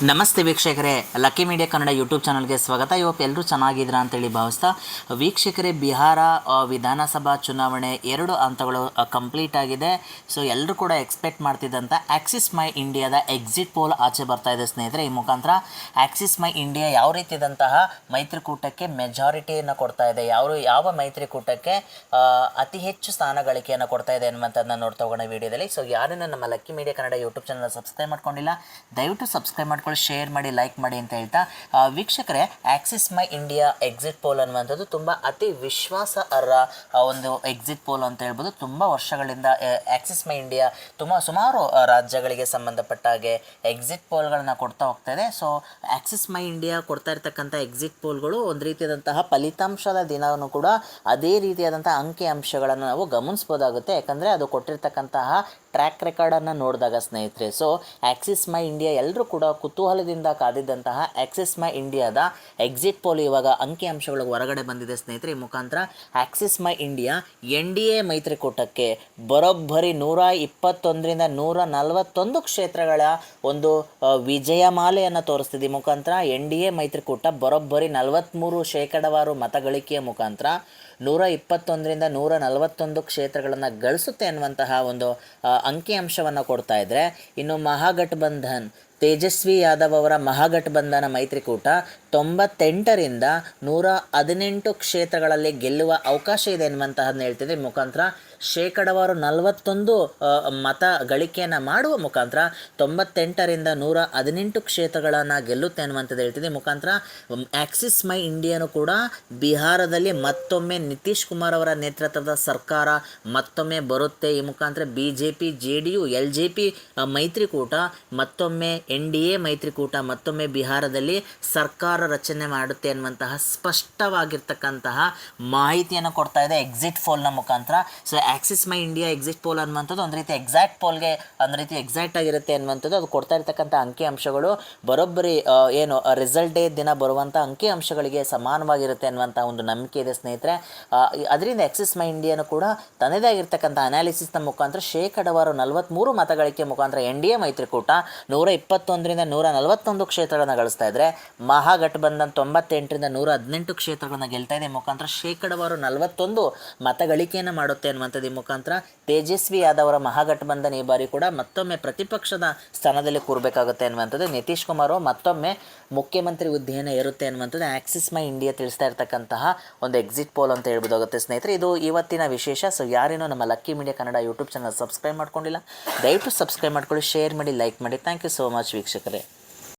ನಮಸ್ತೆ ವೀಕ್ಷಕರೇ, lucky media Kannada YouTube ಚಾನಲ್ಗೆ ಸ್ವಾಗತ. ಇವತ್ತು ಎಲ್ಲರೂ ಚೆನ್ನಾಗಿದ್ದೀರಾ ಅಂತೇಳಿ ಭಾವಿಸ್ತಾ ವೀಕ್ಷಕರೇ, ಬಿಹಾರ ವಿಧಾನಸಭಾ ಚುನಾವಣೆ 2 ಹಂತಗಳು ಕಂಪ್ಲೀಟ್ ಆಗಿದೆ. ಸೊ ಎಲ್ಲರೂ ಕೂಡ ಎಕ್ಸ್ಪೆಕ್ಟ್ ಮಾಡ್ತಿದ್ದಂಥ ಆಕ್ಸಿಸ್ ಮೈ ಇಂಡಿಯಾದ ಎಕ್ಸಿಟ್ ಪೋಲ್ ಆಚೆ ಬರ್ತಾ ಇದೆ ಸ್ನೇಹಿತರೆ. ಈ ಮುಖಾಂತರ ಆಕ್ಸಿಸ್ ಮೈ ಇಂಡಿಯಾ ಯಾವ ರೀತಿಯಾದಂತಹ ಮೈತ್ರಿಕೂಟಕ್ಕೆ ಮೆಜಾರಿಟಿಯನ್ನು ಕೊಡ್ತಾ ಇದೆ, ಯಾವ ಮೈತ್ರಿಕೂಟಕ್ಕೆ ಅತಿ ಹೆಚ್ಚು ಸ್ಥಾನ ಗಳಿಕೆಯನ್ನು ಕೊಡ್ತಾ ಇದೆ ಅನ್ನುವಂಥದ್ದನ್ನ ನೋಡ್ತಾ ಹೋಗೋಣ ವಿಡಿಯೋದಲ್ಲಿ. ಸೊ ಯಾರನ್ನ ನಮ್ಮ lucky media Kannada YouTube channel subscribe ಮಾಡ್ಕೊಂಡಿಲ್ಲ, ದಯವಿಟ್ಟು ಸಬ್ಸ್ಕ್ರೈಬ್ ಮಾಡ್ಕೊಳ್ಳಿ, ಶೇರ್ ಮಾಡಿ, ಲೈಕ್ ಮಾಡಿ ಅಂತ ಹೇಳ್ತಾ, ವೀಕ್ಷಕರೇ, ಆಕ್ಸಿಸ್ ಮೈ ಇಂಡಿಯಾ ಎಕ್ಸಿಟ್ ಪೋಲ್ ಅನ್ನುವಂಥದ್ದು ತುಂಬ ಅತಿ ವಿಶ್ವಾಸಾರ್ಹ ಒಂದು ಎಕ್ಸಿಟ್ ಪೋಲ್ ಅಂತ ಹೇಳ್ಬೋದು. ತುಂಬ ವರ್ಷಗಳಿಂದ ಆಕ್ಸಿಸ್ ಮೈ ಇಂಡಿಯಾ ಸುಮಾರು ರಾಜ್ಯಗಳಿಗೆ ಸಂಬಂಧಪಟ್ಟ ಹಾಗೆ ಎಕ್ಸಿಟ್ ಪೋಲ್ಗಳನ್ನ ಕೊಡ್ತಾ ಹೋಗ್ತಾ ಇದೆ. ಸೊ ಆಕ್ಸಿಸ್ ಮೈ ಇಂಡಿಯಾ ಕೊಡ್ತಾ ಇರ್ತಕ್ಕಂಥ ಎಕ್ಸಿಟ್ ಪೋಲ್ಗಳು ಒಂದು ರೀತಿಯಾದಂತಹ ಫಲಿತಾಂಶದ ದಿನವೂ ಕೂಡ ಅದೇ ರೀತಿಯಾದಂಥ ಅಂಕಿ ಅಂಶಗಳನ್ನು ನಾವು ಗಮನಿಸ್ಬೋದಾಗುತ್ತೆ. ಯಾಕಂದರೆ ಅದು ಕೊಟ್ಟಿರ್ತಕ್ಕಂತಹ ಟ್ರ್ಯಾಕ್ ರೆಕಾರ್ಡನ್ನು ನೋಡಿದಾಗ ಸ್ನೇಹಿತರೆ. ಸೊ ಆಕ್ಸಿಸ್ ಮೈ ಇಂಡಿಯಾ ಎಲ್ಲರೂ ಕೂಡ ಕುತೂಹಲದಿಂದ ಕಾದಿದ್ದಂತಹ ಆಕ್ಸಿಸ್ ಮೈ ಇಂಡಿಯಾದ ಎಕ್ಸಿಟ್ ಪೋಲ್ ಇವಾಗ ಅಂಕಿ ಅಂಶಗಳು ಹೊರಗಡೆ ಬಂದಿದೆ ಸ್ನೇಹಿತರೆ. ಈ ಮುಖಾಂತರ ಆಕ್ಸಿಸ್ ಮೈ ಇಂಡಿಯಾ NDA ಮೈತ್ರಿಕೂಟಕ್ಕೆ ಬರೋಬ್ಬರಿ 121ರಿಂದ 141 ಕ್ಷೇತ್ರಗಳ ಒಂದು ವಿಜಯಮಾಲೆಯನ್ನು ತೋರಿಸ್ತಿದೆ. ಈ ಮುಖಾಂತರ NDA ಮೈತ್ರಿಕೂಟ ಬರೋಬ್ಬರಿ 43% ಮತಗಳಿಕೆಯ ಮುಖಾಂತರ 121ರಿಂದ 141 ಕ್ಷೇತ್ರಗಳನ್ನು ಗಳಿಸುತ್ತೆ ಅನ್ನುವಂತಹ ಒಂದು ಅಂಕಿಅಂಶವನ್ನು ಕೊಡ್ತಾ ಇದ್ದರೆ, ಇನ್ನು ಮಹಾಗಠಬಂಧನ್ ತೇಜಸ್ವಿ ಯಾದವ್ ಅವರ ಮಹಾಗಠಬಂಧನ ಮೈತ್ರಿಕೂಟ 98ರಿಂದ 118 ಕ್ಷೇತ್ರಗಳಲ್ಲಿ ಗೆಲ್ಲುವ ಅವಕಾಶ ಇದೆ ಎನ್ನುವಂತಹದನ್ನ ಹೇಳ್ತಿದ್ರೆ. ಮುಖಾಂತರ ಶೇಕಡವಾರು 41 ಮತ ಗಳಿಕೆಯನ್ನು ಮಾಡುವ ಮುಖಾಂತರ 98ರಿಂದ 118 ಕ್ಷೇತ್ರಗಳನ್ನು ಗೆಲ್ಲುತ್ತೆ ಅನ್ನುವಂಥದ್ದು ಹೇಳ್ತಿದೆ. ಮುಖಾಂತರ ಆಕ್ಸಿಸ್ ಮೈ ಇಂಡಿಯಾನು ಕೂಡ ಬಿಹಾರದಲ್ಲಿ ಮತ್ತೊಮ್ಮೆ ನಿತೀಶ್ ಕುಮಾರ್ ಅವರ ನೇತೃತ್ವದ ಸರ್ಕಾರ ಮತ್ತೊಮ್ಮೆ ಬರುತ್ತೆ. ಈ ಮುಖಾಂತರ BJP JDU LJP ಮೈತ್ರಿಕೂಟ ಮತ್ತೊಮ್ಮೆ NDA ಮೈತ್ರಿಕೂಟ ಮತ್ತೊಮ್ಮೆ ಬಿಹಾರದಲ್ಲಿ ಸರ್ಕಾರ ರಚನೆ ಮಾಡುತ್ತೆ ಅನ್ನುವಂತಹ ಸ್ಪಷ್ಟವಾಗಿರ್ತಕ್ಕಂತಹ ಮಾಹಿತಿಯನ್ನು ಕೊಡ್ತಾ ಇದೆ ಎಕ್ಸಿಟ್ ಪೋಲ್ನ ಮುಖಾಂತರ. ಸೊ ಆಕ್ಸಿಸ್ ಮೈ ಇಂಡಿಯಾ ಎಕ್ಸಿಟ್ ಪೋಲ್ ಅನ್ನುವಂಥದ್ದು ಒಂದು ರೀತಿ ಎಕ್ಸಾಕ್ಟ್ ಪೋಲ್ಗೆ ಒಂದು ರೀತಿ ಎಕ್ಸಾಕ್ಟ್ ಆಗಿರುತ್ತೆ ಅನ್ನುವಂಥದ್ದು. ಅದು ಕೊಡ್ತಾ ಇರ್ತಕ್ಕಂಥ ಅಂಕಿ ಅಂಶಗಳು ಬರೋಬ್ಬರಿ ರಿಸಲ್ಟ್ ಡೇ ದಿನ ಬರುವಂಥ ಅಂಕಿ ಅಂಶಗಳಿಗೆ ಸಮಾನವಾಗಿರುತ್ತೆ ಅನ್ನುವಂಥ ಒಂದು ನಂಬಿಕೆ ಇದೆ ಸ್ನೇಹಿತರೆ. ಅದರಿಂದ ಆಕ್ಸಿಸ್ ಮೈ ಇಂಡಿಯಾನು ಕೂಡ ತನ್ನದೇ ಆಗಿರ್ತಕ್ಕಂಥ ಅನಾಲಿಸಿಸ್ನ ಮುಖಾಂತರ ಶೇಕಡವಾರು 43 ಮತಗಳಿಕೆ ಮುಖಾಂತರ NDA ಮೈತ್ರಿಕೂಟ 121ರಿಂದ 141 ಕ್ಷೇತ್ರಗಳನ್ನು ಗಳಿಸ್ತಾ ಇದ್ದರೆ, ಮಹಾಗಠಬಂಧನ್ 98ರಿಂದ 118 ಕ್ಷೇತ್ರಗಳನ್ನು ಗೆಲ್ತಾ ಇದೆ. ಮುಖಾಂತರ ಶೇಕಡವಾರು 41 ಮತಗಳಿಕೆಯನ್ನು ಮಾಡುತ್ತೆ ಅನ್ನುವಂಥದ್ದು. ಈ ಮುಖಾಂತರ ತೇಜಸ್ವಿ ಯಾದವ್ ಅವರ ಮಹಾಗಠಬಂಧನ್ ಈ ಬಾರಿ ಕೂಡ ಮತ್ತೊಮ್ಮೆ ಪ್ರತಿಪಕ್ಷದ ಸ್ಥಾನದಲ್ಲಿ ಕೂರಬೇಕಾಗುತ್ತೆ ಅನ್ನುವಂಥದ್ದು. ನಿತೀಶ್ ಕುಮಾರ್ ಮತ್ತೊಮ್ಮೆ ಮುಖ್ಯಮಂತ್ರಿ ಹುದ್ದೆಯನ್ನು ಏರುತ್ತೆ ಅನ್ನುವಂಥದ್ದು ಆಕ್ಸಿಸ್ ಮೈ ಇಂಡಿಯಾ ತಿಳಿಸ್ತಾ ಇರ್ತಕ್ಕಂತಹ ಒಂದು ಎಕ್ಸಿಟ್ ಪೋಲ್ ಅಂತ ಹೇಳ್ಬೋದಾಗುತ್ತೆ ಸ್ನೇಹಿತರೆ. ಇದು ಇವತ್ತಿನ ವಿಶೇಷ. ಸೊ ಯಾರೇನೋ ನಮ್ಮ lucky media Kannada YouTube channel subscribe ಮಾಡ್ಕೊಂಡಿಲ್ಲ, ದಯವಿಟ್ಟು ಸಬ್ಸ್ಕ್ರೈಬ್ ಮಾಡ್ಕೊಳ್ಳಿ, ಶೇರ್ ಮಾಡಿ, ಲೈಕ್ ಮಾಡಿ. ಥ್ಯಾಂಕ್ ಯು ಸೋ ಮಚ್ ವೀಕ್ಷಕರೇ.